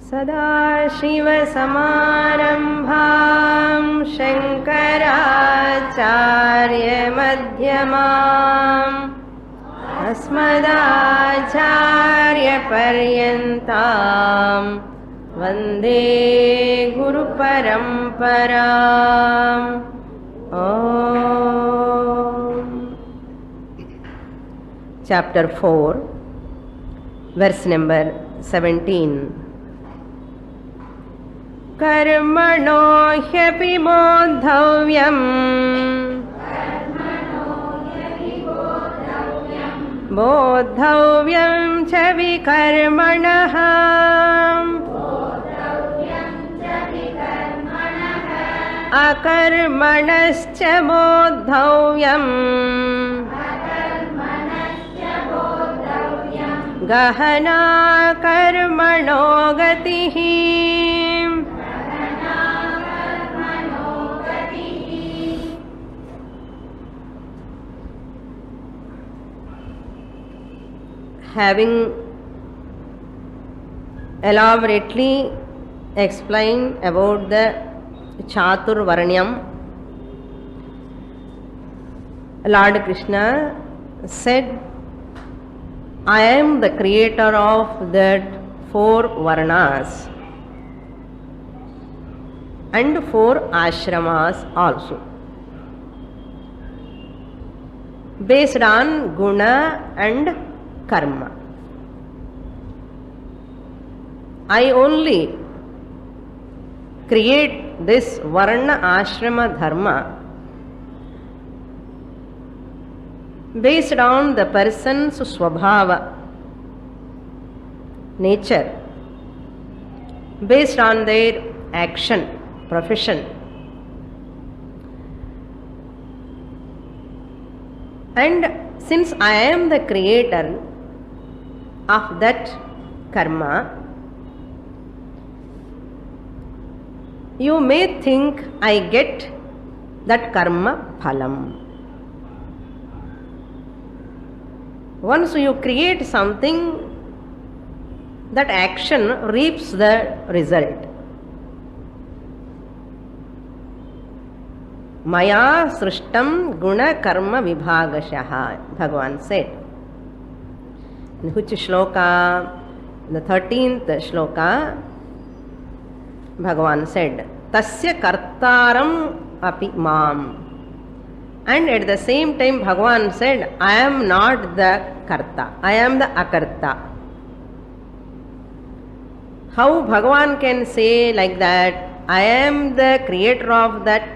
सदाशिवसमारम्भां शङ्कराचार्यमध्यमाम् अस्मदाचार्यपर्यन्तां वन्दे गुरुपरम्पराम्। Chapter 4, verse number 17. कर्मणो ह्यपि बोद्धव्यम् बोद्धव्यं च विकर्मणः अकर्मणश्च बोद्धव्यम् गहना कर्मणो गतिः। Having elaborately explained about the Chaturvaranyam, Lord Krishna said, I am the creator of that 4 Varnas and 4 ashramas also, based on guna and karma. I only create this varna ashrama dharma based on the person's swabhava, nature, based on their action, profession. And since I am the creator of that karma, you may think I get that karma phalam. Once you create something, that action reaps the result. Maya srishtam guna karma vibhagashaha, Bhagavan said. In which shloka? In the 13th shloka, Bhagavan said, Tasya kartaram api mam. And at the same time Bhagavan said, I am not the karta, I am the akarta. How Bhagavan can say like that, I am the creator of that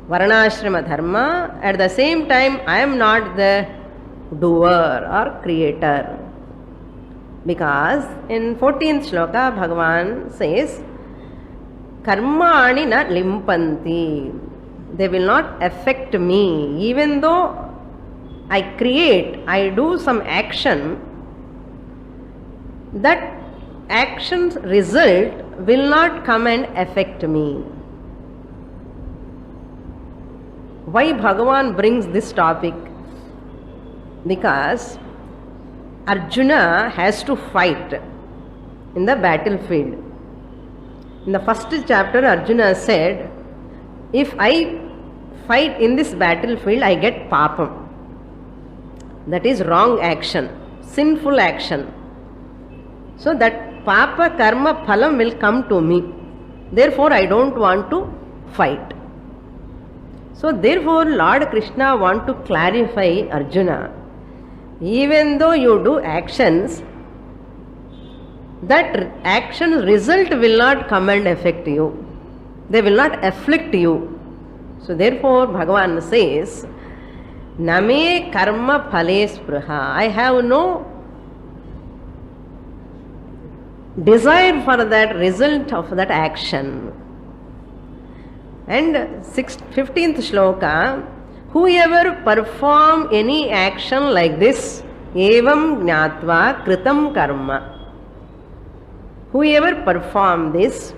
varnashrama dharma, at the same time I am not the doer or creator? Because in 14th shloka Bhagavan says, Karmani na limpanti. They will not affect me. Even though I create, I do some action, that action's result will not come and affect me. Why Bhagavan brings this topic? Because Arjuna has to fight in the battlefield. In the first chapter, Arjuna said, if I fight in this battlefield, I get papam. That is wrong action, sinful action. So that papa karma phalam will come to me. Therefore, I don't want to fight. So therefore, Lord Krishna want to clarify Arjuna. Even though you do actions, that action's result will not come and affect you. They will not afflict you. So therefore Bhagavan says, Name karma phale spruha. I have no desire for that result of that action. And 15th shloka, whoever perform any action like this, evam gnatva kritam karma. Whoever perform this,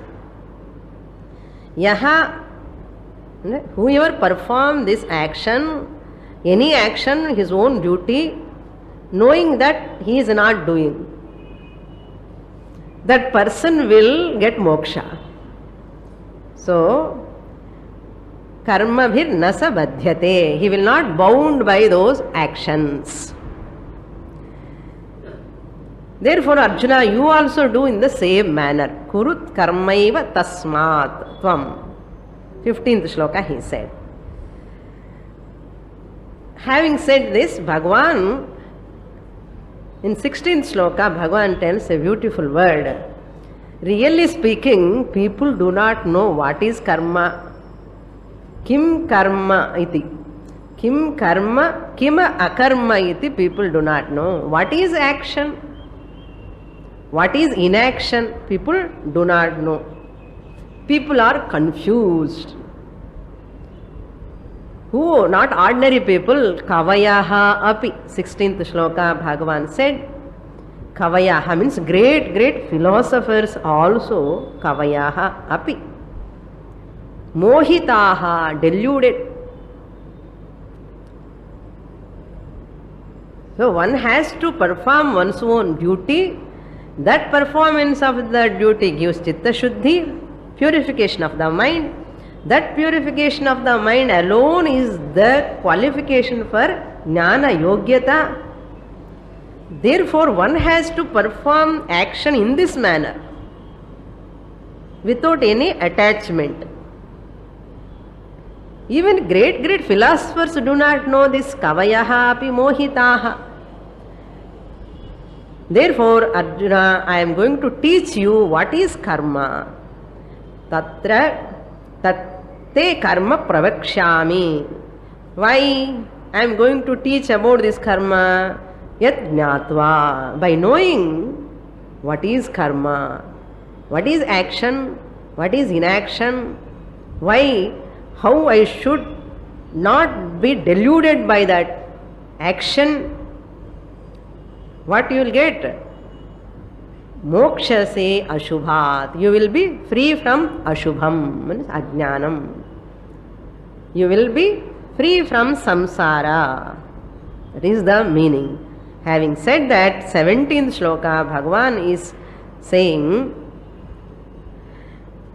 whoever perform this action, any action, his own duty, knowing that he is not doing. that person will get moksha. So, karma bhir nasa badhyate. He will not bound by those actions. Therefore, Arjuna, you also do in the same manner. Kurut karmaiva tasmat tvam. 15th shloka he said. Having said this, Bhagavan, in 16th shloka, Bhagavan tells a beautiful word. Really speaking, people do not know what is karma. Kim karma iti. Kim karma, kima akarma iti, people do not know. What is action? What is inaction? People do not know. People are confused. Who? Not ordinary people. Kavayaha api. 16th shloka Bhagavan said, Kavayaha means great, great philosophers also. Kavayaha api. Mohitaha, deluded. So one has to perform one's own duty. That performance of the duty gives chitta shuddhi, purification of the mind. That purification of the mind alone is the qualification for jnana yogyata. Therefore, one has to perform action in this manner without any attachment. Even great, great philosophers do not know this. Kavayaha api mohitaha. Therefore, Arjuna, I am going to teach you what is karma. Tatra tatte karma pravakshami. Why I am going to teach about this karma? Yat jnatva. By knowing what is karma, what is action, what is inaction, why, how I should not be deluded by that action. What you will get? Moksha se ashubhat. You will be free from ashubham, means ajnanam. You will be free from samsara. That is the meaning. Having said that, 17th shloka, Bhagavan is saying,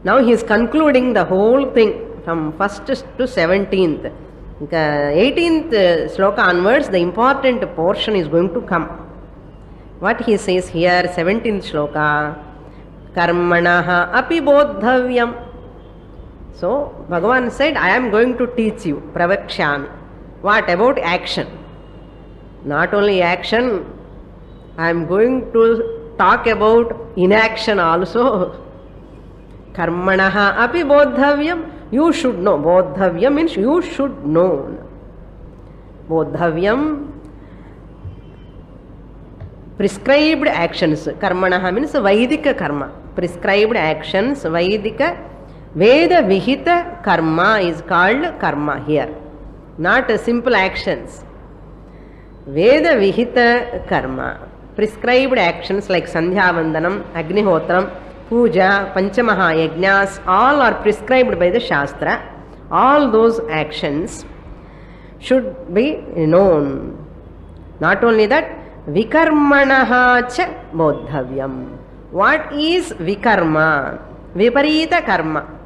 now he is concluding the whole thing from 1st to 17th. 18th shloka onwards, the important portion is going to come. What he says here, 17th shloka, karmanaha api bodhavyam. So, Bhagavan said, I am going to teach you, pravakshami. What about action? Not only action, I am going to talk about inaction also. Karmanaha api bodhavyam. You should know. Bodhavyam means you should know. Bodhavyam, prescribed actions. Karmanaha means Vaidika karma. Prescribed actions, Vaidika. Veda Vihita karma is called karma here. Not simple actions. Veda Vihita karma. Prescribed actions like Sandhya Vandanam, Agnihotram, Puja, Panchamaha Yajnas, all are prescribed by the Shastra. All those actions should be known. Not only that, Vikarmanaha cha bodhavyam. What is Vikarma? Viparita karma.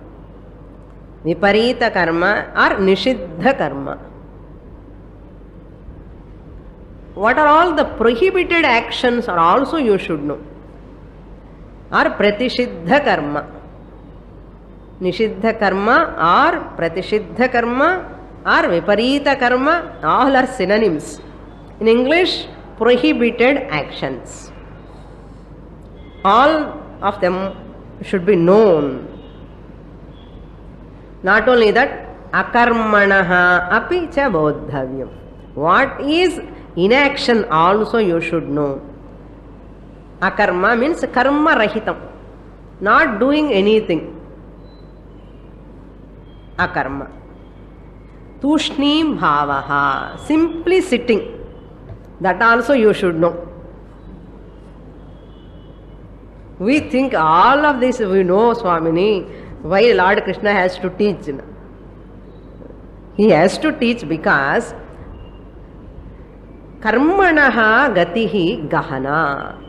Viparita karma or Nishiddha karma. What are all the prohibited actions are also you should know. Or Pratishiddha karma. Nishiddha karma or Pratishiddha karma or Viparita karma, all are synonyms. In English, prohibited actions. All of them should be known. Not only that, akarmanaha api cha bodhavyam. What is inaction also you should know. Akarma means karma rahitam, not doing anything. Akarma. Tushnim bhavaha, simply sitting. That also you should know. We think all of this we know, Swamini, why Lord Krishna has to teach. He has to teach because karmanaha gatihi gahana.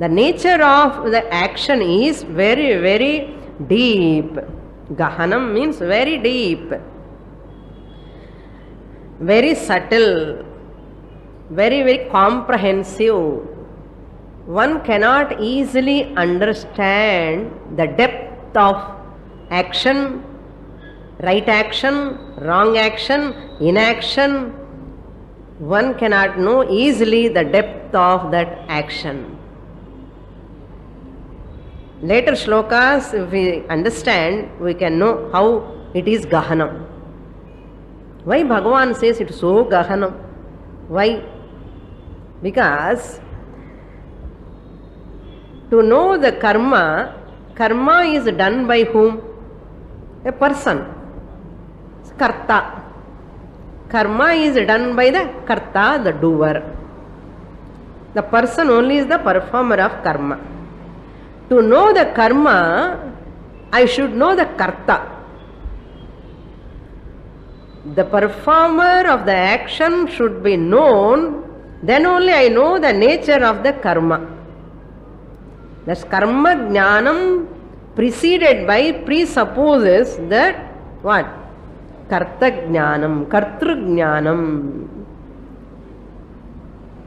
The nature of the action is very, very deep. Gahanam means very deep, very subtle, very, very comprehensive. One cannot easily understand the depth of action, right action, wrong action, inaction. One cannot know easily the depth of that action. Later shlokas, if we understand, we can know how it is Gahanam. Why Bhagavan says it is so Gahanam? Why? Because to know the karma, karma is done by whom? A person. It's karta. Karma is done by the karta, the doer. The person only is the performer of karma. To know the karma, I should know the karta. The performer of the action should be known, then only I know the nature of the karma. Thus karma jnanam preceded by presupposes that what? Karta jnanam, kartru jnanam.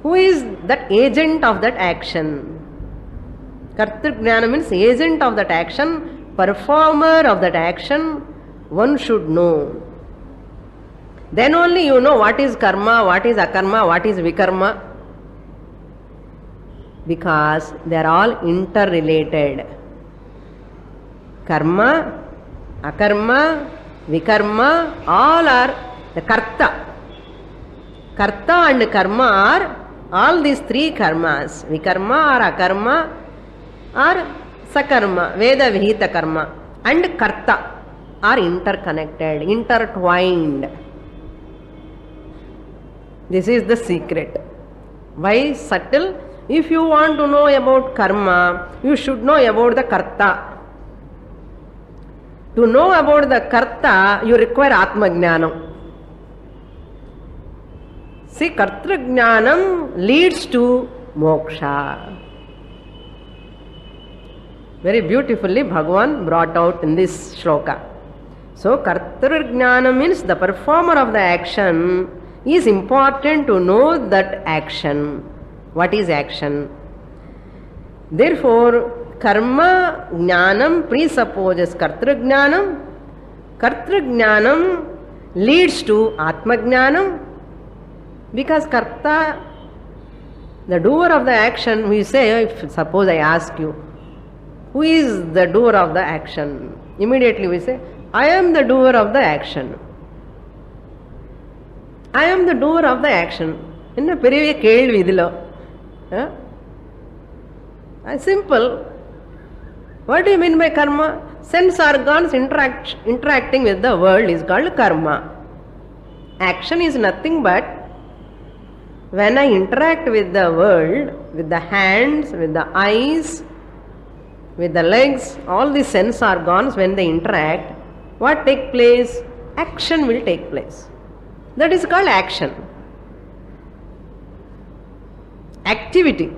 Who is that agent of that action? Kartru jnana means agent of that action, performer of that action, one should know. Then only you know what is karma, what is akarma, what is vikarma. Because they are all interrelated. Karma, akarma, vikarma, all are the karta. Karta and karma are all these three karmas. Vikarma or akarma or sakarma, Veda Vihita karma, and karta are interconnected, intertwined. This is the secret. Why subtle? If you want to know about karma, you should know about the karta. To know about the karta, you require Atma Jnanam. See, Kartru Jnanam leads to moksha. Very beautifully Bhagavan brought out in this shloka. So, Kartru Jnana means the performer of the action is important to know that action. What is action? Therefore, karma jnanam presupposes Kartru Jnanam. Kartru Jnanam leads to Atma Jnanam. Because karta, the doer of the action, we say, if suppose I ask you, who is the doer of the action? Immediately we say, I am the doer of the action. I am the doer of the action. Enna periya kelvi idilo. Simple. What do you mean by karma? Sense organs interacting with the world is called karma. Action is nothing but when I interact with the world, with the hands, with the eyes, with the legs, all the sense organs, when they interact, what takes place? Action will take place. That is called action. Activity.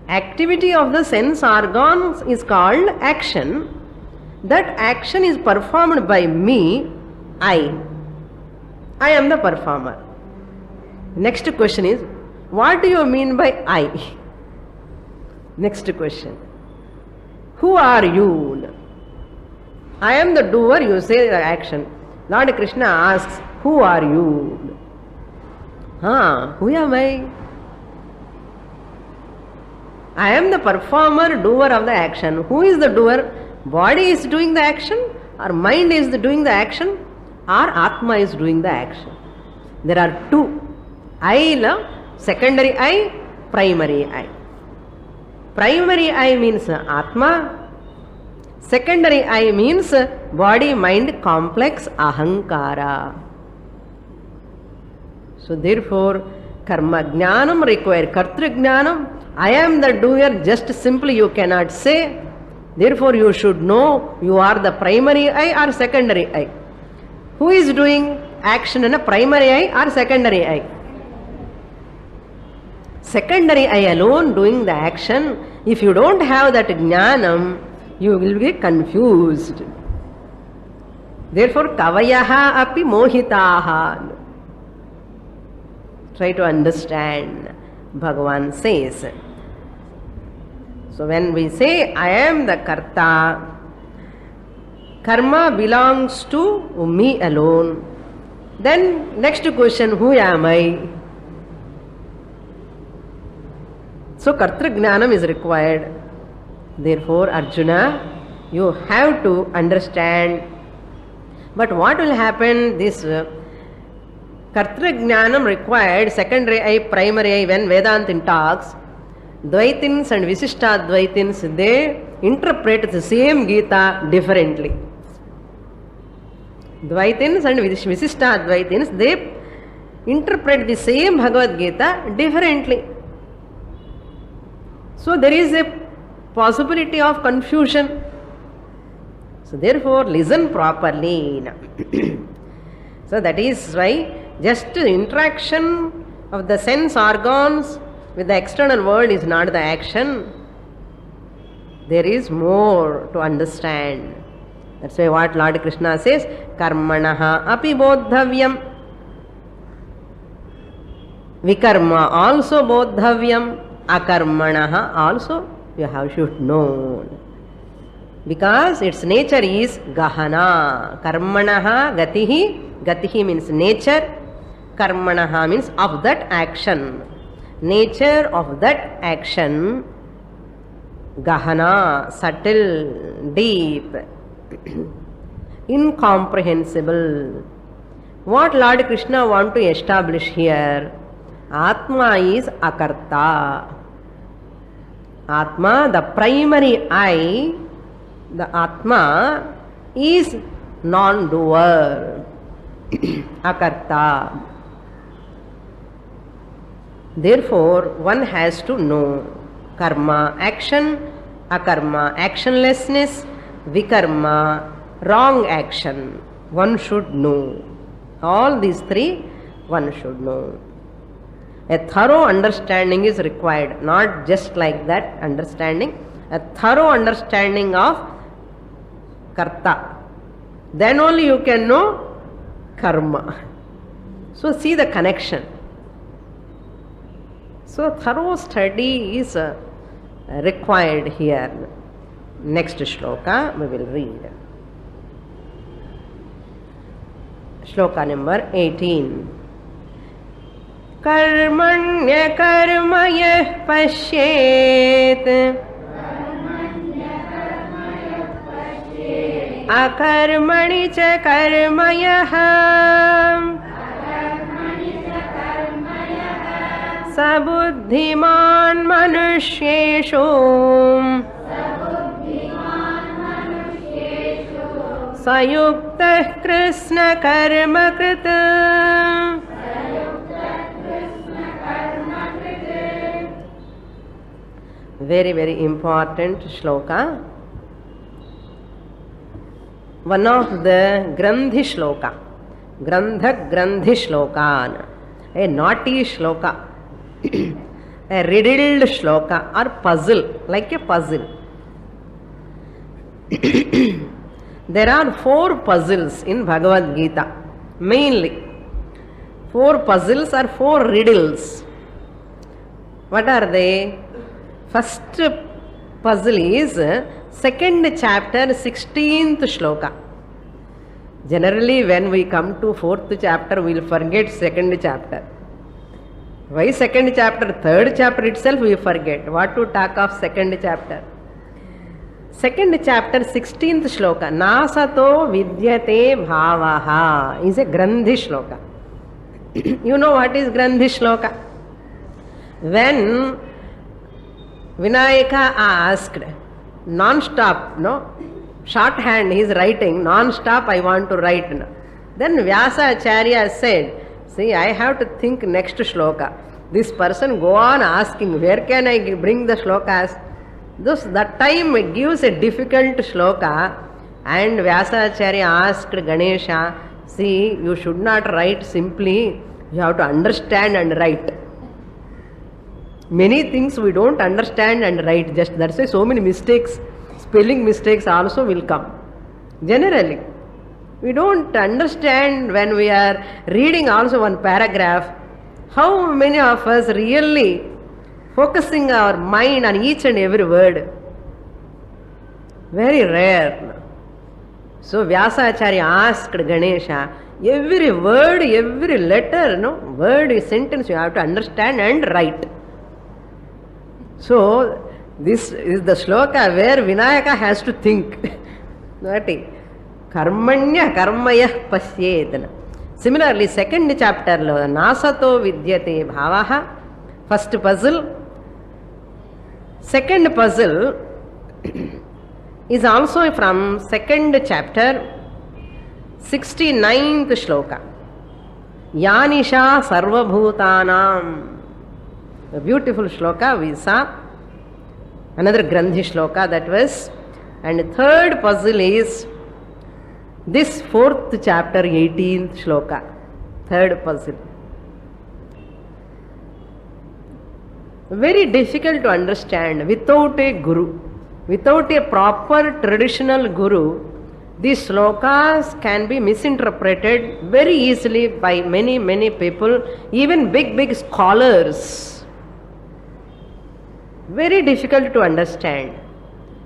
Activity of the sense organs is called action. That action is performed by me, I. I am the performer. Next question is, what do you mean by I? Next question. Who are you? I am the doer, you say the action. Lord Krishna asks, who are you? Who am I? I am the performer, doer of the action. Who is the doer? Body is doing the action, or mind is doing the action, or Atma is doing the action. There are two. I, secondary I, primary I. Primary I means Atma. Secondary I means body mind complex ahankara. So therefore, karma jnanam require kartru jnanam. I am the doer, just simply you cannot say. Therefore you should know you are the primary I or secondary I. Who is doing action in a primary I or secondary I? secondary eye alone doing the action. If you don't have that jnanam, you will be confused. Therefore, kavayaha api mohitaha. Try to understand, Bhagavan says. So when we say, I am the karta, karma belongs to me alone. Then next question, who am I? So kartra jnanam is required. Therefore, Arjuna, you have to understand. But what will happen? This kartra jnanam required, secondary eye, primary eye, when Vedanta talks, Dvaitins and Visishtadvaitins, they interpret the same Gita differently. Dvaitins and Visishtadvaitins, they interpret the same Bhagavad Gita differently. So there is a possibility of confusion. So therefore, listen properly. So that is why just interaction of the sense organs with the external world is not the action. There is more to understand. That's why what Lord Krishna says, karmanaha api bodhavyam. Vikarma also bodhavyam. Akarmanaha also you should know. Because its nature is gahana. Karmanaha gatihi. Gatihi means nature. Karmanaha means of that action. Nature of that action. Gahana, subtle, deep, incomprehensible. What Lord Krishna want to establish here? Atma is akarta. Atma, the primary I, the Atma is non-doer. Akarta. Therefore, one has to know karma, action, akarma, actionlessness, vikarma, wrong action. One should know. All these three, one should know. A thorough understanding is required, not just like that understanding, a thorough understanding of karta. Then only you can know karma. So see the connection. So thorough study is required here. Next shloka we will read. Shloka number 18. Karmanya karmaya pashyet akarmani cha karmayah sabuddhiman manusyeshu sayuktah krishna karma krita. Very, very important shloka. One of the Grandhi shloka. Grandhi shloka. A naughty shloka. A riddled shloka or puzzle, like a puzzle. There are 4 puzzles in Bhagavad Gita. Mainly. 4 puzzles or 4 riddles. What are they? First puzzle is 2nd chapter, 16th shloka. Generally, when we come to 4th chapter, we will forget 2nd chapter. Why 2nd chapter? 3rd chapter itself we forget. What to talk of 2nd chapter? 2nd chapter, 16th shloka. Nasato vidyate bhavaha is a Grandhi shloka. You know what is Grandhi shloka? When Vinayaka asked, non-stop, shorthand he is writing, non-stop I want to write. Then Vyasa Acharya said, see, I have to think next shloka. This person go on asking, where can I bring the shlokas? That time it gives a difficult shloka, and Vyasa Acharya asked Ganesha, see, you should not write simply, you have to understand and write. Many things we don't understand and write, just that's why so many mistakes, spelling mistakes also will come. Generally, we don't understand when we are reading also one paragraph. How many of us really focusing our mind on each and every word? Very rare. So Vyasacharya asked Ganesha, every word, every letter, word, sentence you have to understand and write. So this is the shloka where Vinayaka has to think. Karmanya karmaya pasyet. Similarly, second chapter, Nasato vidyate bhavaha, first puzzle. Second puzzle is also from second chapter, 69th shloka. Yanisha sarvabhutanam. A beautiful shloka we saw. Another Grandhi shloka that was. And third puzzle is this fourth chapter, 18th shloka. Third puzzle. Very difficult to understand without a guru. Without a proper traditional guru, these shlokas can be misinterpreted very easily by many people, even big scholars. Very difficult to understand.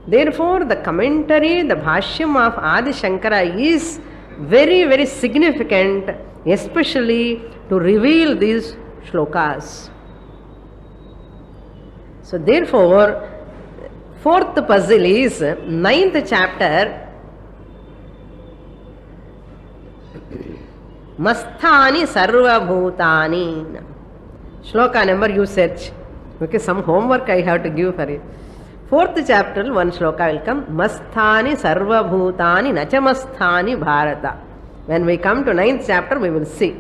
Therefore, the commentary, the Bhashyam of Adi Shankara is very significant, especially to reveal these shlokas. So therefore, fourth puzzle is 9th chapter, Masthani Sarva Bhutani. Shloka number you search. Okay, some homework I have to give for it. Fourth chapter, one shloka will come. Masthani Sarva Bhutani Nachamasthani Bharata. When we come to 9th chapter, we will see.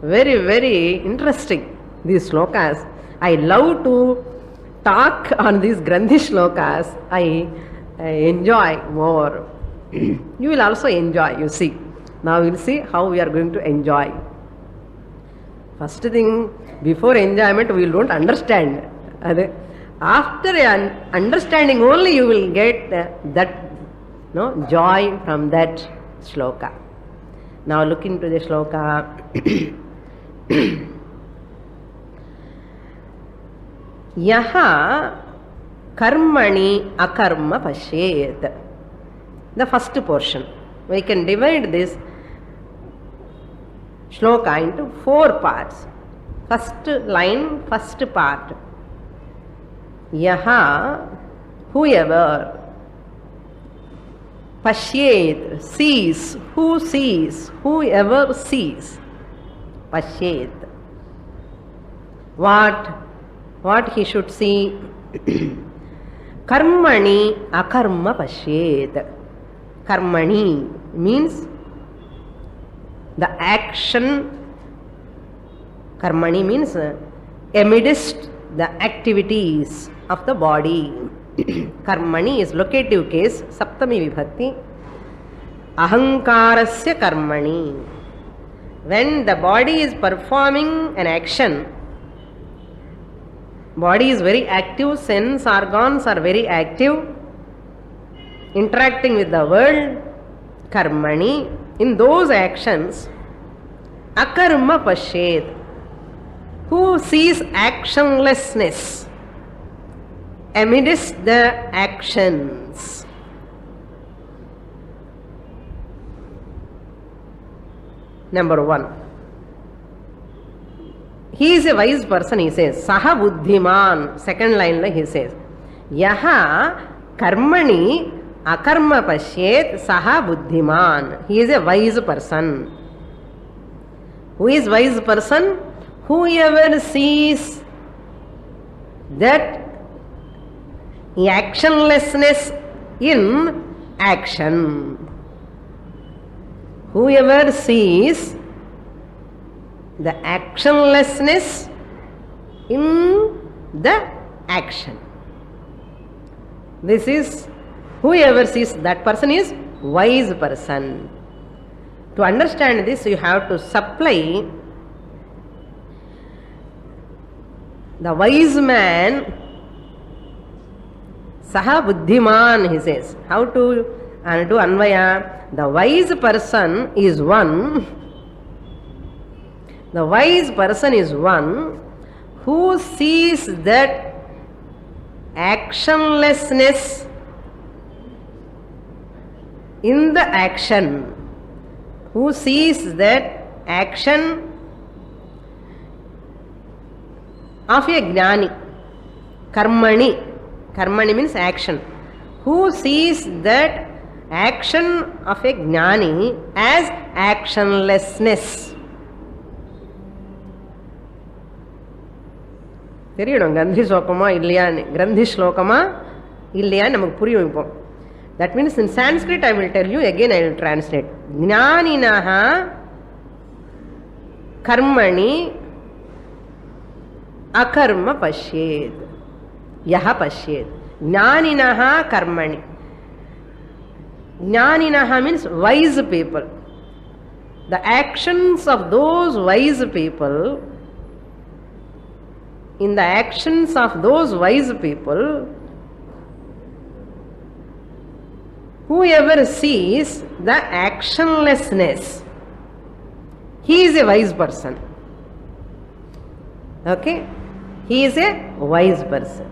Very interesting, these shlokas. I love to talk on these Grandhi shlokas. I enjoy more. You will also enjoy, you see. Now we will see how we are going to enjoy. First thing, before enjoyment, we don't understand. After understanding only, you will get that joy from that shloka. Now look into the shloka. Yaha karmani akarma pashyet. The first portion. We can divide this shloka into 4 parts. First line, first part. Yaha, whoever, pashyet, sees, who sees, whoever sees, pashyet. What he should see? Karmani akarma pashyet. Karmani means the action. Karmani means amidst the activities of the body. Karmani is locative case, Saptami Vibhakti. Ahankarasya karmani. When the body is performing an action, body is very active, sense organs are very active, interacting with the world. Karmani, in those actions, akarma pashyet. Who sees actionlessness amidst the actions? Number 1. He is a wise person, he says. Saha buddhiman. Second line he says. Yaha karmani akarma pashyet saha buddhiman. He is a wise person. Who is wise person? Whoever sees that actionlessness in action. Whoever sees the actionlessness in the action. This is, whoever sees, that person is wise person. To understand this, you have to supply The wise man, Saha Buddhiman, he says. How to do Anvaya? The wise person is one. The wise person is one who sees that actionlessness in the action, who sees that action of a jnani, karmani. Karmani means action. Who sees that action of a jnani as actionlessness. தெரியணும் கிரந்தி ஸ்லோகமா இல்லையான்னு, கிரந்தி ஸ்லோகமா இல்லையான்னு நமக்கு புரியும். இப்போ that means in Sanskrit I will tell you, again I will translate. Jnaninaha karmani akarma pashyed. Yaha pashyed. Jnaninaha karmani. Jnaninaha means wise people. The actions of those wise people, in the actions of those wise people, whoever sees the actionlessness, he is a wise person. Okay? He is a wise person.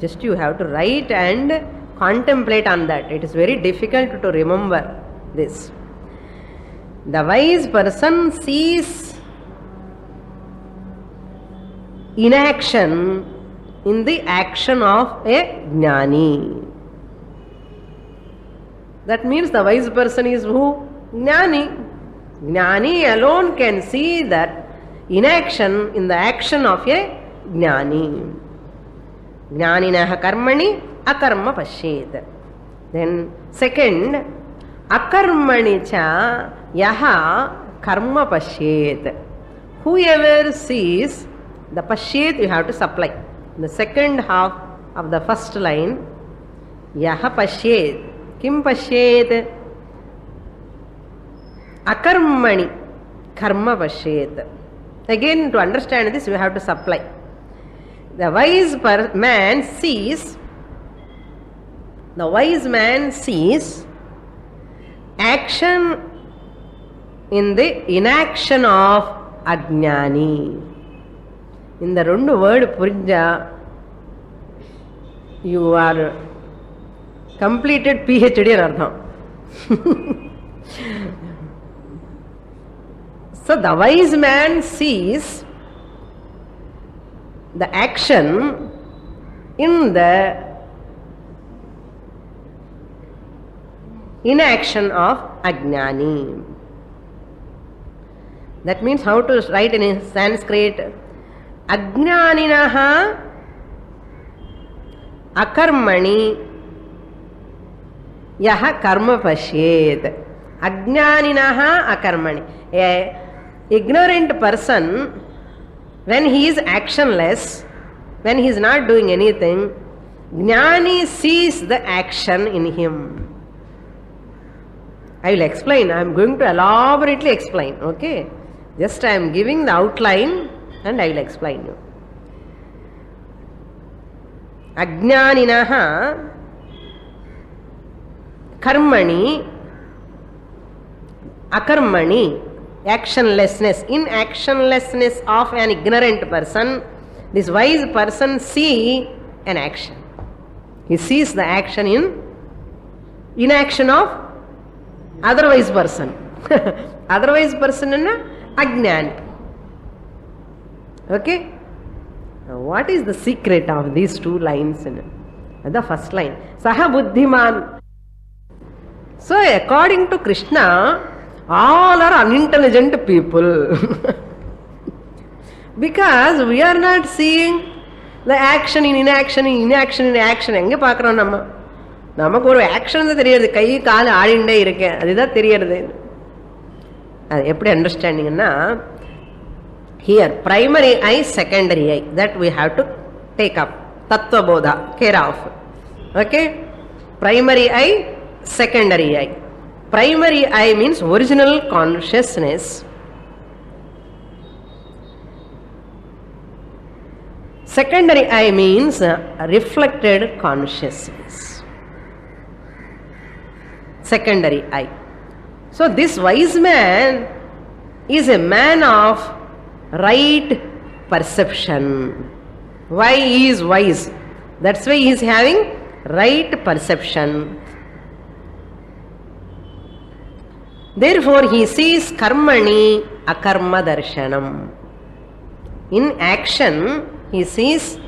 Just you have to write and contemplate on that. It is very difficult to remember this. The wise person sees inaction in the action of a jnani. That means the wise person is who? Jnani. Jnani alone can see that inaction in the action of a jnani. Jnaninaha karmani akarma pashyet. Then second, akarmani cha yaha karma pashyet. Whoever sees, the pashyet you have to supply. The second half of the first line, yaha pashyet. Kim pashyet? Akarmani karma pashyet. Again, to understand this, you have to supply. The wise man sees action in the inaction of ajnani. In the rendu word purinja, you are completed PhD in Ardham. So the wise man sees the action in the inaction of ajnani. That means how to write in Sanskrit? Ajnaninaha akarmani yaha karma pashyet. Ajnaninaha akarmani. A ignorant person, when he is actionless, when he is not doing anything, jnani sees the action in him. I will explain. I am going to elaborately explain. Okay? Just I am giving the outline and I will explain you. Ajnaninaha karmani akarmani, actionlessness, inactionlessness of an ignorant person. This wise person sees an action. He sees the action in inaction of otherwise person. Otherwise person is ajnani. Okay? Now what is the secret of these two lines? The first line, Saha Buddhiman. So according to Krishna, all are unintelligent people. Because we are not seeing the action in inaction, inaction in action. எங்க பார்க்கிறோம் நம்ம? நமக்கு ஒரு action தான் தெரியாது, கை கால் ஆடிண்டே இருக்கேன், அதுதான் தெரியாது. அது எப்படி அண்டர்ஸ்டாண்டிங்னா, here primary eye, secondary eye, that we have to take up. Tattva bodha, care of. Okay? Primary eye, secondary eye. Primary eye means original consciousness. Secondary eye means reflected consciousness. Secondary eye. So this wise man is a man of right perception. Why he is wise? That's why he is having right perception. Therefore he sees karmani akarma darshanam. In action he sees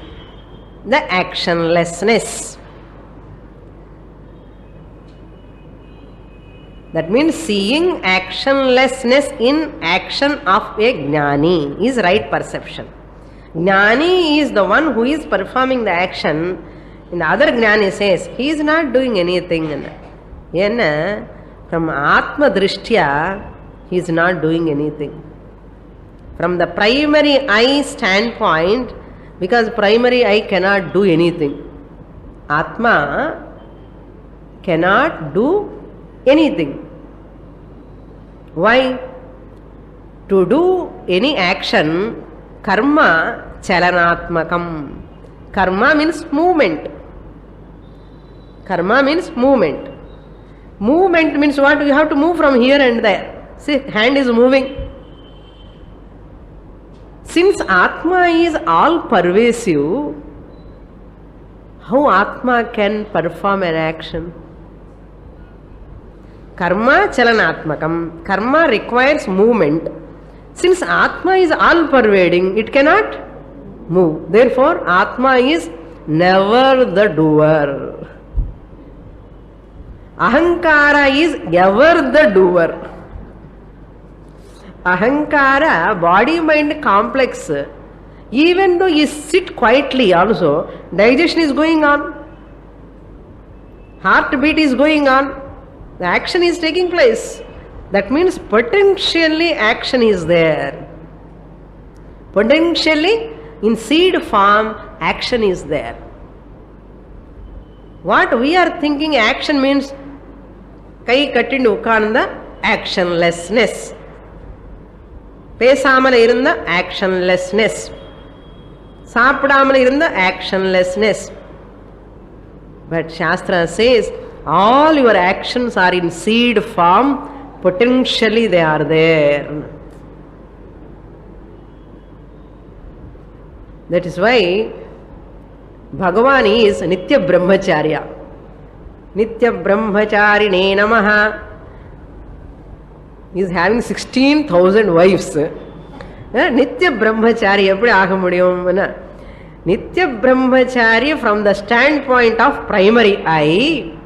the actionlessness. That means seeing actionlessness in action of a jnani is right perception. Jnani is the one who is performing the action. And the other jnani says he is not doing anything. From Atma Drishtya he is not doing anything. From the primary eye standpoint, because primary eye cannot do anything. Atma cannot do anything. Why? To do any action, karma chalanatmakam. Karma means movement. Karma means movement. Movement means what? You have to move from here and there. See, hand is moving. Since Atma is all pervasive, how Atma can perform an action? Karma chalanatmakam. Karma requires movement. Since Atma is all pervading, it cannot move. Therefore, Atma is never the doer. Ahankara is ever the doer. Ahankara, body-mind complex, even though you sit quietly also, digestion is going on, heartbeat is going on, the action is taking place. That means potentially action is there. Potentially in seed form action is there. What we are thinking action means, kai kattindu ukkanda actionlessness. பேசாமல் இருந்த actionlessness, சாப்பிடாமல் இருந்த actionlessness. But Shastra says all your actions are in seed form, potentially they are there. That is why Bhagavan is Nitya Brahmacharya. Nitya Brahmacharine Namaha. He is having 16,000 wives. Nitya Brahmachari eppadi aaga mudiyum? Nitya Brahmachari from the standpoint of primary eye,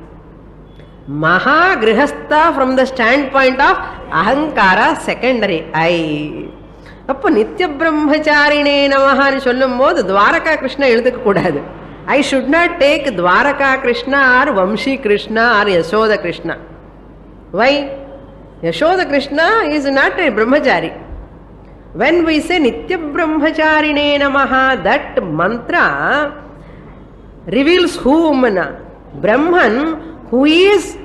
Maha Grihastha from the standpoint of Ahankara secondary eye. Appo Nitya Brahmacharine Namaha nu sollum bodu Dwaraka Krishna eludukka koodadu. I should not take Dwaraka Krishna or Vamshi Krishna or Yashoda Krishna. Why? Yashoda Krishna is not a brahmachari. When we say Nitya Brahmacharine Namaha, that mantra reveals whom? Brahman, who is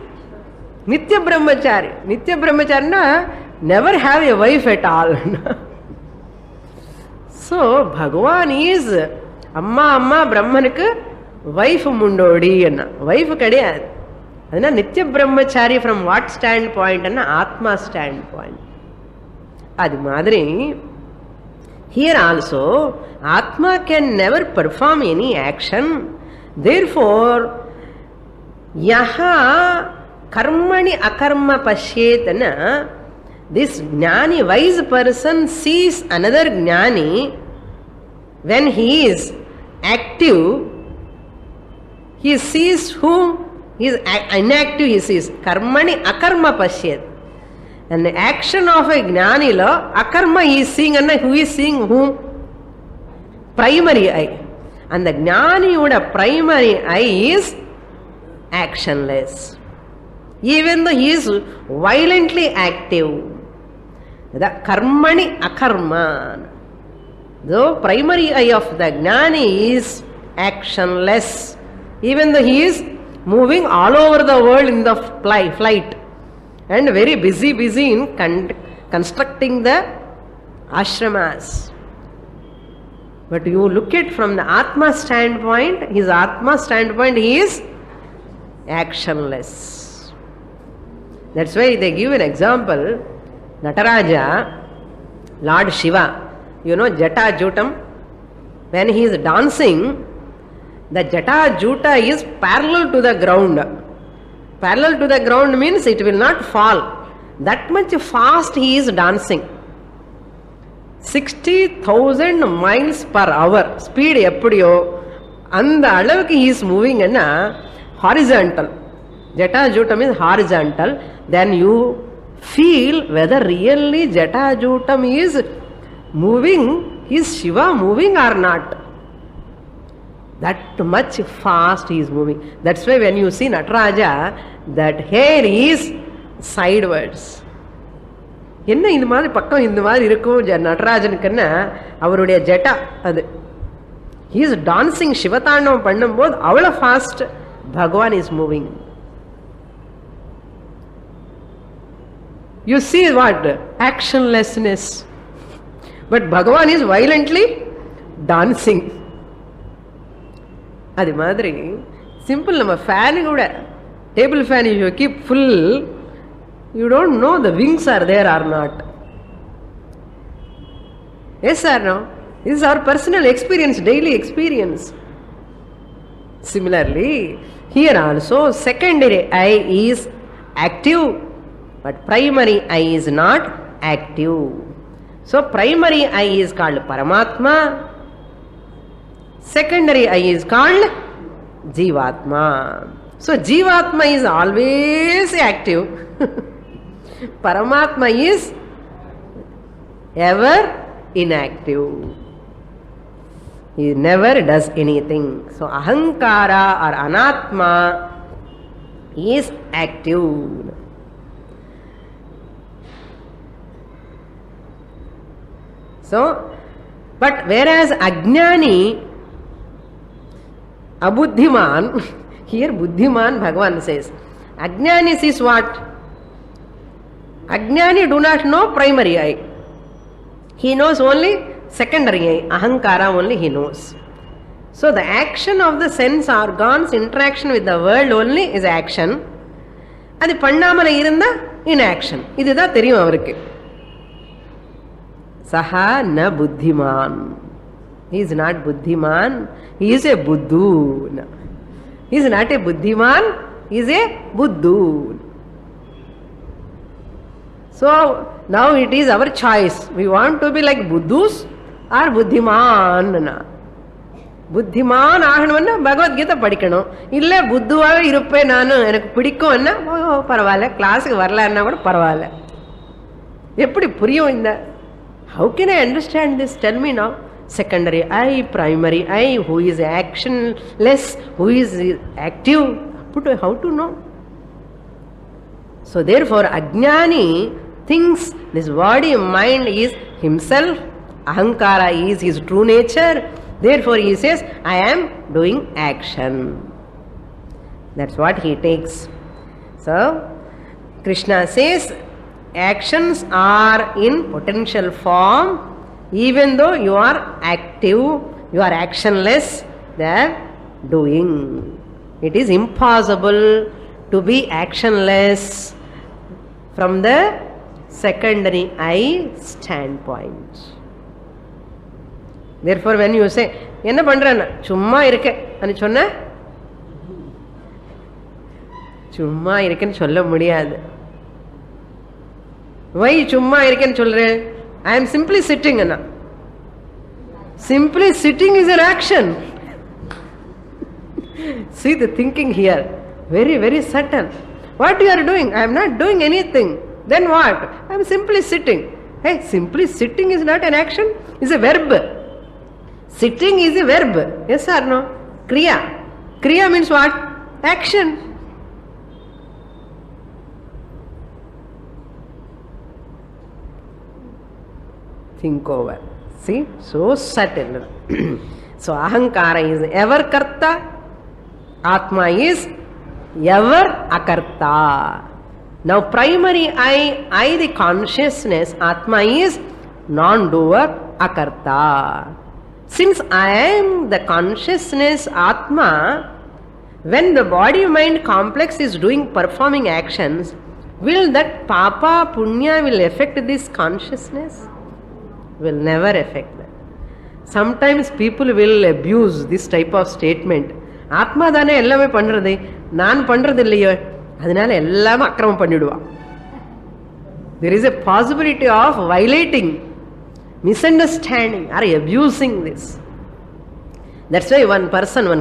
Nitya Brahmachari. Nitya Brahmachari never have a wife at all. So Bhagavan is Amma Brahmanuku wife mundodi. Wife kadiyadu. Nitya Brahmachari from what standpoint? Atma standpoint. Adi madri, here also Atma can never perform any action. Therefore, yaha karmani akarma pashyetana, this jnani, wise person, sees another jnani when he is active. He sees whom? He is inactive, he sees. Karmani akarma pashyet. And the action of a jnani lo, akarma he is seeing, and who is seeing whom? Primary eye. And the jnani uda primary eye is actionless. Even though he is violently active. The karmani akarma. Though primary eye of the jnani is actionless. Even though he is moving all over the world in the flight and very busy in constructing the ashramas. But you look at from the Atma standpoint, his Atma standpoint, he is actionless. That's why they give an example. Nataraja, Lord Shiva, you know Jata Jutam, when he is dancing, the Jata Juta is parallel to the ground. Parallel to the ground means it will not fall. That much fast he is dancing. 60,000 miles per hour speed எப்படியோ அந்த அளவுக்கு he is moving in a horizontal. Jata Jutam is horizontal. Then you feel whether really Jata Jutam is moving, is Shiva moving or not. That much fast he is moving. That's why when you see Nataraja, that hair is sidewards. என்ன இந்த மாதிரி பக்கம் இந்த மாதிரி இருக்கும் நடராஜனுக்குன்னா அவருடைய ஜட்டா அது. He is dancing, சிவதாண்டவம் பண்ணும்போது அவ்வளோ ஃபாஸ்ட் பகவான் is moving. You see what? Actionlessness. But Bhagavan is violently dancing. அது மாதிரி சிம்பிள். நம்ம ஃபேனு கூட table fan you keep full, you don't know the wings are there or not. Yes or no? This is our personal experience, daily experience. Similarly, here also secondary eye is active, but primary eye is not active. So primary eye is called Paramatma, secondary eye is called Jivatma. So Jivatma is always active. Paramatma is ever inactive. He never does anything. So Ahankara or Anatma is active. So, but whereas Ajnani, Abuddhiman, here Buddhiman Bhagavan says, Ajnani is what? Ajnani do not know primary eye. He knows only secondary eye. Ahankara only he knows. So the action of the sense organs, interaction with the world only is action. அது பண்ணாமல இருந்தா inaction. இதுதான் தெரியும் அவருக்கு. Saha na buddhiman. He is not buddhiman. He is a buddhu. He is not a buddhiman. He is a buddhu. So now it is our choice. We want to be like buddhus or buddhiman. புத்திமான் ஆகணும்னா பகவத்கீதை படிக்கணும். இல்லை புத்துவாக இருப்பேன் நான், எனக்கு பிடிக்கும்னா பரவாயில்ல, கிளாஸுக்கு வரலன்னா கூட பரவாயில்ல. எப்படி புரியும் இந்த? How can I understand this? Tell me now. Secondary eye, primary eye, who is actionless, who is active? How to know? So therefore Ajnani thinks this body mind is himself, Ahankara is his true nature. Therefore he says, I am doing action. That's what he takes. So Krishna says, actions are in potential form. Even though you are active, you are actionless, they are doing. It is impossible to be actionless from the secondary eye standpoint. Therefore when you say, என்ன பண்றேன்னா சும்மா இருக்க அனு சொன்ன, சும்மா இருக்கேன்னு சொல்ல முடியாது. Why சும்மா இருக்கேன்னு சொல்றேன்? I am simply sitting. Simply sitting is an action. See the thinking here. Very, very subtle. What you are doing? I am not doing anything. Then what? I am simply sitting. Hey, simply sitting is not an action. It's a verb. Sitting is a verb. Yes or no? Kriya. Kriya means what? Action. Think over. See, so subtle. So Ahankara is ever karta, Atma is ever akarta. Now primary I the consciousness, Atma is non-doer, akarta. Since I am the consciousness Atma, when the body-mind complex is performing actions, will that papa, punya will affect this consciousness? Will never affect that. Sometimes people will abuse this type of statement. Atma dane ellame pandrathu, naan pandrathu illaiyo, adinala ellama akramam panniduva. There is a possibility of violating, misunderstanding or abusing this. That's why one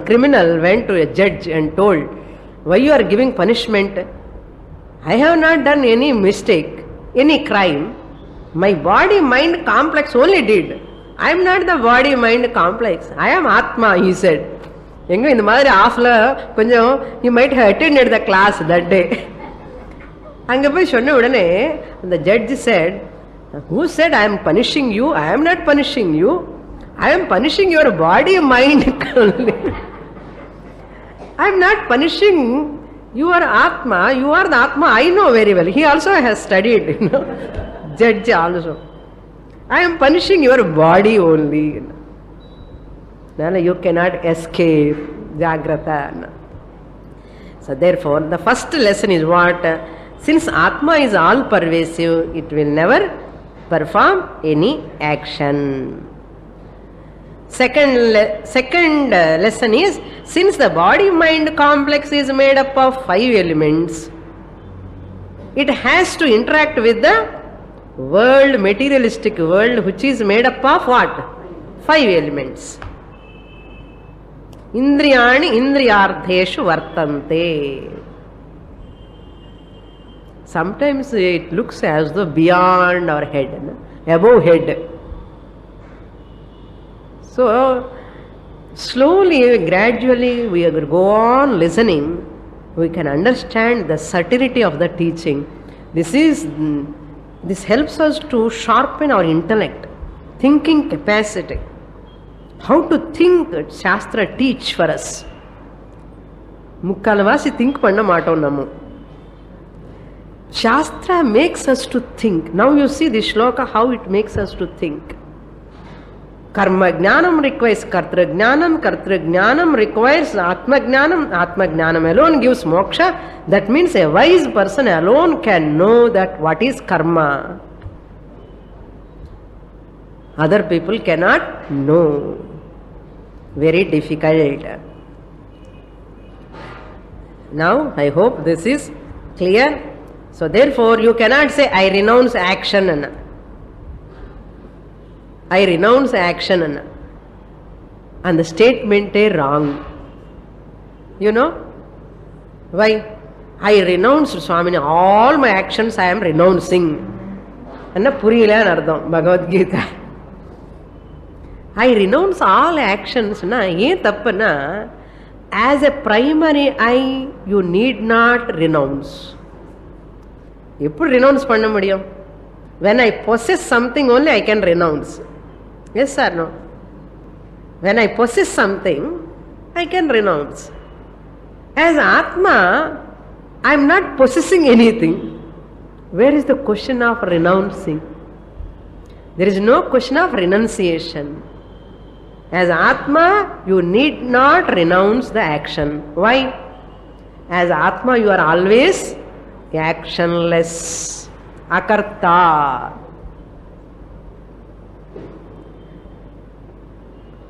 criminal went to a judge and told, why you are giving punishment? I have not done any mistake, any crime. My body-mind complex only did. I am not the body-mind complex. I am Atma, he said. In the mother afla, you might have attended the class that day. The judge said, who said I am punishing you? I am not punishing you. I am punishing your body mind only. I am not punishing your Atma. You are the Atma. I know very well. He also has studied, Judge also. I am punishing your body only. You cannot escape. Jagrata. So therefore, the first lesson is what? Since Atma is all pervasive, it will never perform any action. Second lesson is, since the body-mind complex is made up of 5 elements, it has to interact with the world, materialistic world, which is made up of what? 5 elements. Indriyani indriyardheshu vartante. Sometimes it looks as though beyond our head, above head. So, slowly, gradually, we go on listening, we can understand the subtlety of the teaching. This helps us to sharpen our intellect, thinking capacity. How to think, Shastra teach for us. Mukkalavasi think panna maatom namu. Shastra makes us to think. Now you see this shloka, how it makes us to think. Karma jnanam requires kartra jnanam requires atma jnanam alone gives moksha. That means a wise person alone can know that what is karma. Other people cannot know. Very difficult. Now I hope this is clear. So therefore you cannot say, I renounce action. I renounce action. And the statement is wrong. You know? Why? I renounce, Swamini, all my actions I am renouncing. Anna puriyala ardham, Bhagavad Gita. I renounce all actions. As a primary I, you need not renounce. Eppudu renounce panna mudiyum? When I possess something only I can renounce. Yes or no? When I possess something, I can renounce. As Atma, I am not possessing anything. Where is the question of renouncing? There is no question of renunciation. As Atma, you need not renounce the action. Why? As Atma, you are always actionless. Akarta.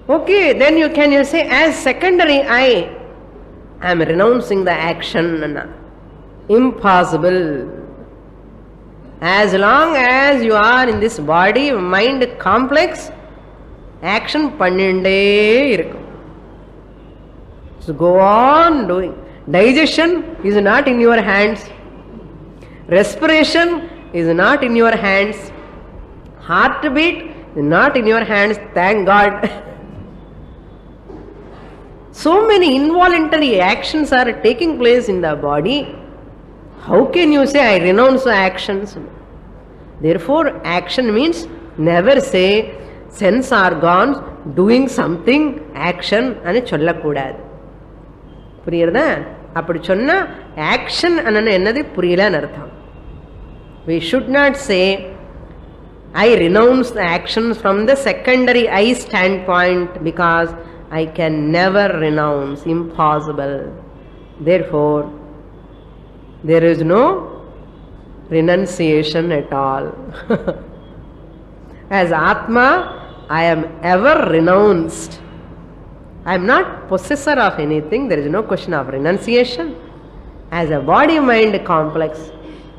Okay, then you say, as secondary I am renouncing the action. Impossible. As long as you are in this body, mind complex, action panninde irukkum. So go on doing. Digestion is not in your hands. Respiration is not in your hands. Heartbeat is not in your hands, thank God. So many involuntary actions are taking place in the body. How can you say, I renounce actions? Therefore, action means never say, sense organs doing something, action, and sollakudadu. Puriyadha? Appadi sonna action anana ennadu puriyala artham. We should not say I renounce the actions from the secondary I standpoint because I can never renounce. Impossible. Therefore, there is no renunciation at all. As Atma, I am ever renounced. I am not possessor of anything. There is no question of renunciation. As a body-mind complex,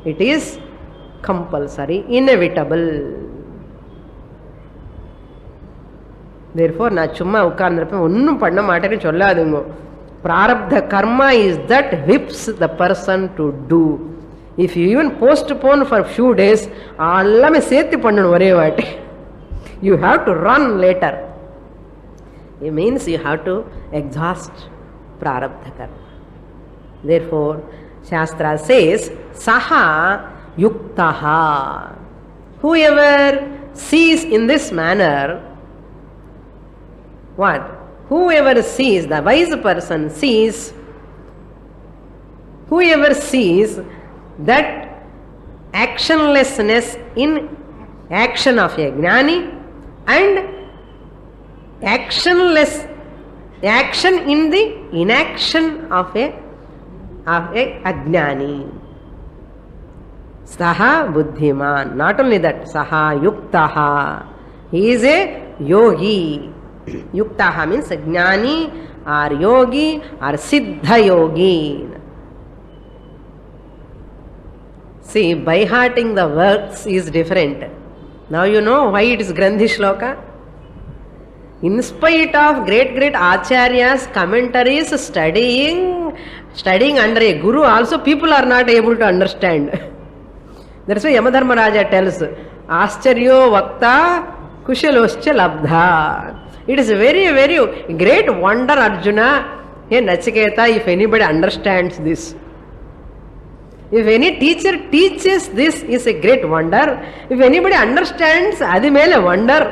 it is compulsory, inevitable. Therefore, நான் சும்மா உட்கார்ந்திருப்பேன் ஒன்றும் பண்ண மாட்டேன்னு சொல்லாதுங்க. Prarabdha karma is that whips the person to do. If you even postpone for a few days, எல்லாமே சேர்த்து பண்ணணும் ஒரே வாட்டி. You have to run later. It means you have to exhaust prarabdha karma. Therefore, Shastra says, Saha yuktaha. Whoever sees in this manner, what? Whoever sees, the wise person sees, whoever sees that actionlessness in action of a jnani and actionless action in the inaction of a ajnani. Saha buddhiman. Not only that, saha yuktaha. He is a yogi. Yuktaha means jnani or yogi or siddha yogi. See, by hearting the words is different. Now you know why it is Grandhi Shloka. In spite of great acharyas, commentaries, studying under a guru, also people are not able to understand. That's why Yamadharmaraja tells, Ascharyo vakta kushaloscha labdha. It is a very great wonder, Arjuna. Hey Nachiketa, if anybody understands this. If any teacher teaches this, is a great wonder. If anybody understands, adi mele wonder.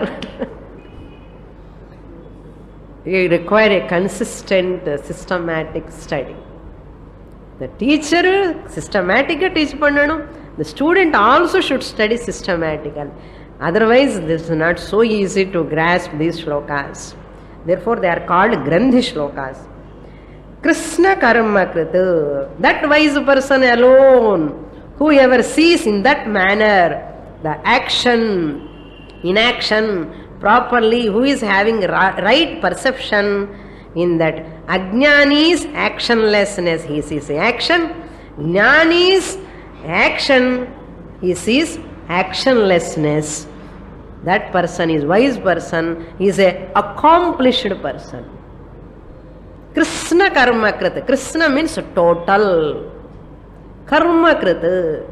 You require a consistent, systematic study. The teacher systematic teach pannanum. The student also should study systematically. Otherwise, this is not so easy to grasp these shlokas. Therefore, they are called Grandhi shlokas. Krishna karma krita. That wise person alone, whoever sees in that manner the action, inaction properly, who is having right perception in that ajnani's actionlessness, he sees action, jnani's action, he sees actionlessness. That person is wise person, he is a accomplished person. Krishna karma krita. Krishna means total. Karma krita.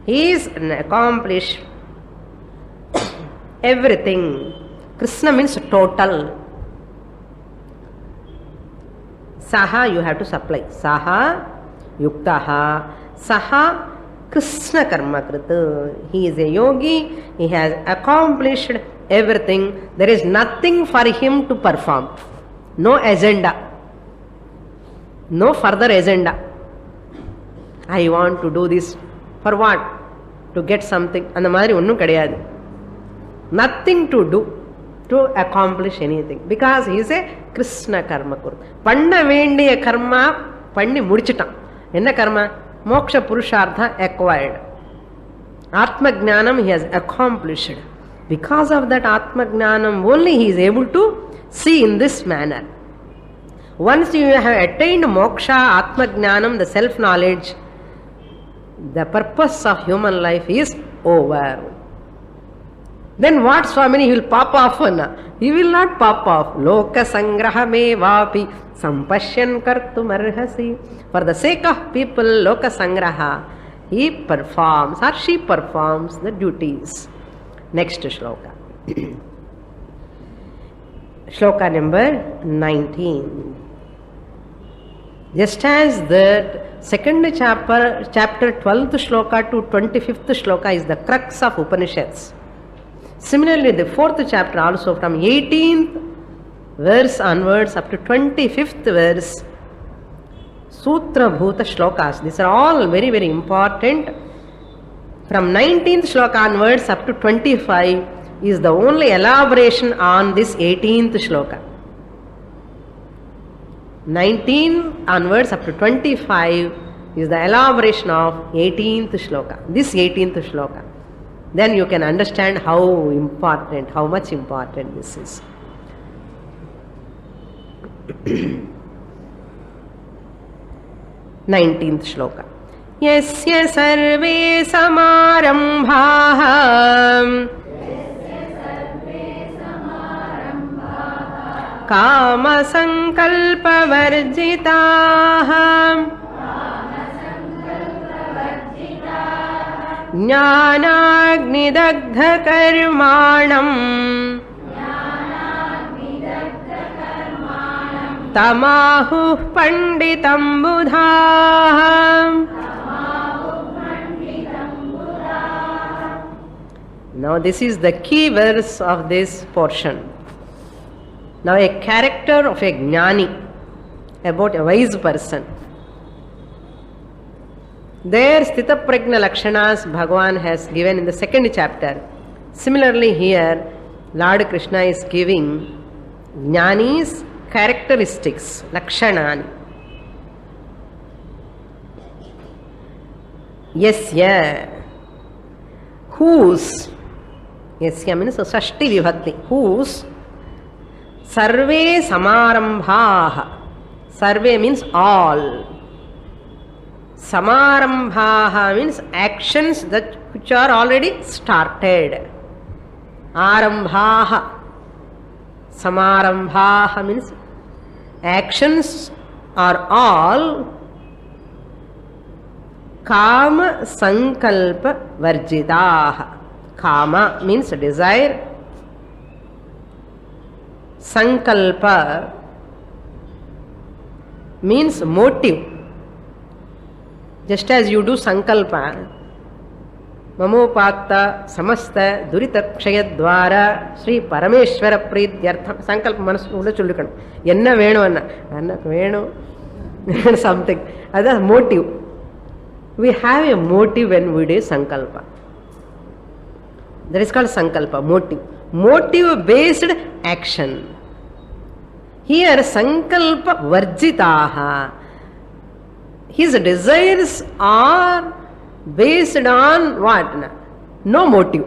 He is accomplished everything. Krishna means total. Saha, you have to supply. Saha yuktaha. Saha Krishna karma krita. He is a yogi. He has accomplished everything. There is nothing for him to perform. No agenda. No further agenda. I want to do this. For what? To get something. And the madri onnum kadiyadu. Nothing to do to accomplish anything. Because he is a Krishna karma kuru. Panna vendiya karma panni mudichitam. Enna karma? Moksha purushartha acquired. Atma jnanam he has accomplished. Because of that Atma jnanam only he is able to see in this manner. Once you have attained moksha, Atma jnanam, the self-knowledge, the purpose of human life is over. Then what, Swamini? He will pop off. He will not pop off. Loka sangrahame vapi sampashyan kartum arhasi. For the sake of people, Loka sangraha, he performs or she performs the duties. Next shloka. Shloka number 19. Just as the second chapter 12th shloka to 25th shloka is the crux of Upanishads. Similarly, the fourth chapter also from 18th verse onwards up to 25th verse, Sutra Bhuta shlokas. These are all very important From 19th shloka onwards up to 25 is the only elaboration on this 18th shloka. 19 onwards up to 25 is the elaboration of 18th shloka. This 18th shloka. Then you can understand how important, how much important this is. 19th shloka. Yasya sarve samarambhaah kama sankalpa varjitaah jnanagnidagdha karmanam tamahuh panditam buddhaah. Now this is the key verse of this portion. Now a character of a jnani, about a wise person. There Sthita Prajna Lakshanas Bhagavan has given in the 2nd chapter. Similarly here Lord Krishna is giving jnani's characteristics, Lakshanani. Yasya, whose, Yasya means Sashti Vibhakti, whose Sarve Samarambhaah. Sarve means all. Samarambhaah means actions that which are already started. Arambhaah. Samarambhaah means actions are all Kama Sankalpa Varjitaah. Kama means desire. Sankalpa means motive. Just as you do sankalpa, mamopakta samasta duritakshayadvara Sri Parameshwara Pridyartham. Sankalpa manasu ulla chollukanu. Enna venu anna. Anna venu something. That's motive. We have a motive when we do sankalpa. That is called sankalpa, motive. Motive based action. Here sankalpa varjitaah. His desires are based on what? No motive.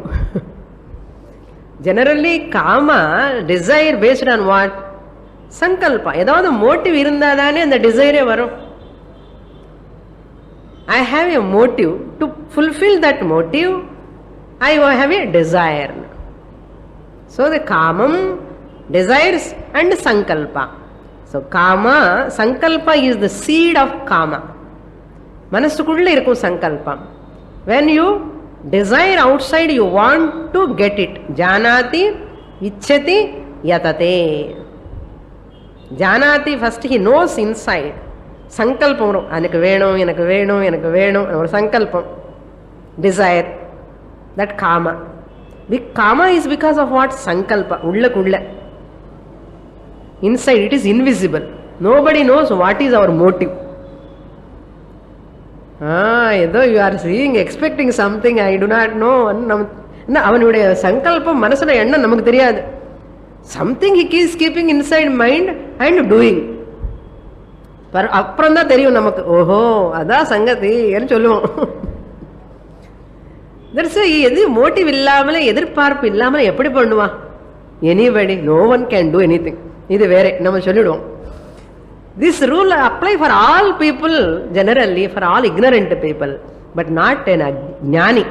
Generally kama, desire based on what? Sankalpa. Edavadhu motive irundadane and the desire varum. I have a motive. To fulfill that motive, I have a desire. So the kamam, desires and sankalpa. So kama, sankalpa is the seed of kama. Manasukulla irukku sankalpa. When you desire outside, you want to get it. Janati, ichchati, yatate. Janati, first he knows inside. Sankalpam, anaku venu, or sankalpam. Desire. That kama. The kama is because of what? Sankalpa. Ulla. Inside it is invisible. Nobody knows what is our motive. Though you are seeing, expecting something, I do not know. Avanude sankalpam manasula enna namakku theriyadu. Something he is keeping inside mind and doing. Appuram da theriyum namakku. Oho, adha sangati ennu solluvom. That's why edu motive illamale edirpaarpu illamale eppadi pannuva? Anybody, no one can do anything. Idu vere nama sollidum. This rule apply for all people, generally for all ignorant people, but not a jnani,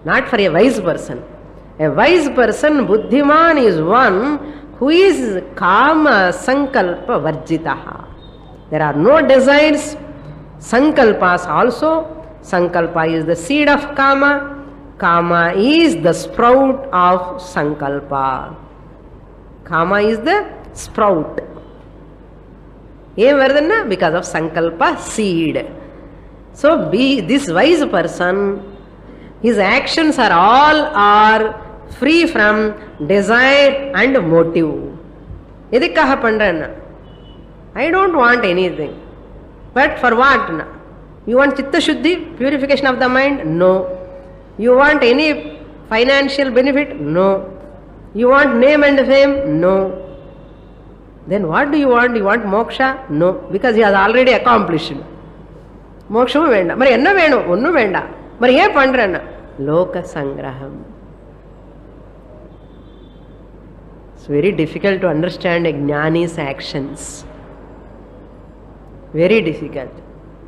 not for a wise person. A wise person, buddhiman, is one who is kama sankalpa varjitaha. There are no desires. Sankalpas also. Sankalpa is the seed of kama. Kama is the sprout of sankalpa. Kama is the sprout. Because of sankalpa, seed. So this wise person, his actions are free from desire and motive. I don't want anything. But for what? You want chitta shuddhi, purification of the mind? No. You want any financial benefit? No. You want name and fame? No. Then what do you want? You want moksha? No. Because he has already accomplished. Mokshamu venda. Mari enna venu? Onnu venda. Mari ye pandrana? Loka sangraham. It's very difficult to understand a jnani's actions. Very difficult.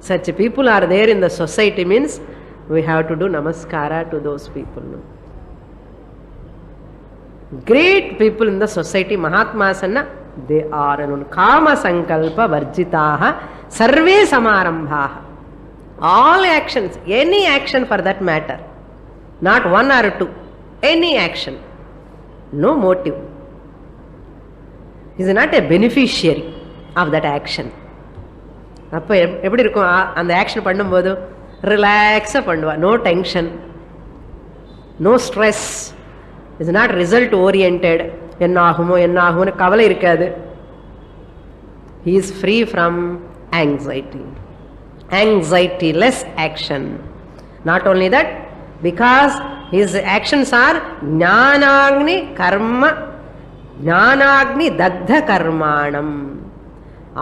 Such people are there in the society means we have to do namaskara to those people. Great people in the society, Mahatmas, they are kama sankalpa varjitaha sarve samarambhaha. All actions, any action for that matter, not one or two, any action, no motive. He is not a beneficiary of that action. அப்போ எப்படி இருக்கும் அந்த action பண்ணும்போது ரிலாக்ஸாக பண்ணுவா, no tension, no stress, it's not result oriented, என்ன ஆகுமோ என்ன ஆகுமோன்னு கவலை இருக்காது. He is free from anxiety, anxiety-less action. Not only that, because his actions are jnanagni karma, jnanagni dagdha karmanam.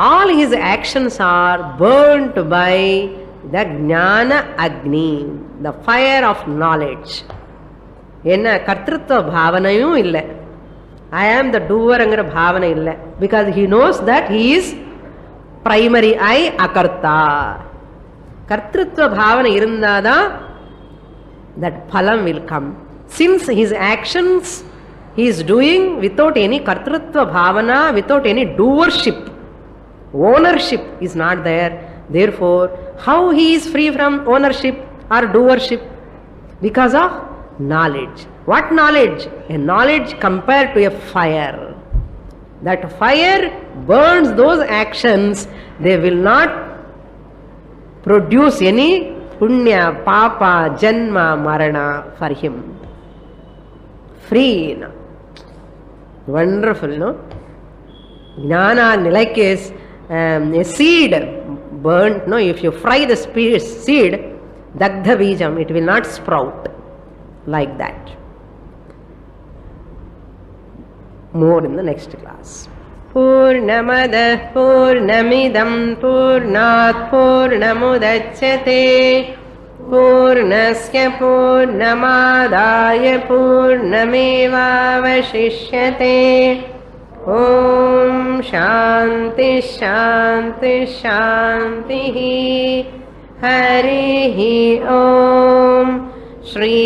All his actions are burnt by the jnana agni, the fire of knowledge. என்ன கர்த்திருவ பாவனையும் இல்லை, I am the doer என்கிற பாவனை இல்லை. Because he knows that he is primary I, akarta. கர்த்திருவ பாவனை இருந்தாதான் that phalam will come. Since his actions he is doing without any kartritva bhavana, without any doership, ownership is not there. Therefore, how he is free from ownership or doership? Because of knowledge. What knowledge? A knowledge compared to a fire. That fire burns those actions. They will not produce any punya, papa, janma, marana for him. Free. No? Wonderful, no? Jnana, like a seed burnt, no? If you fry the seed, dagdha bijam, it will not sprout. Like that. More in the next class. Purnamada Purnamidam Purnat Purnamudachyate Purnasya Purnamadaya Purnamevavashishyate. Om Shanti Shanti Shanti Harihi Om Shri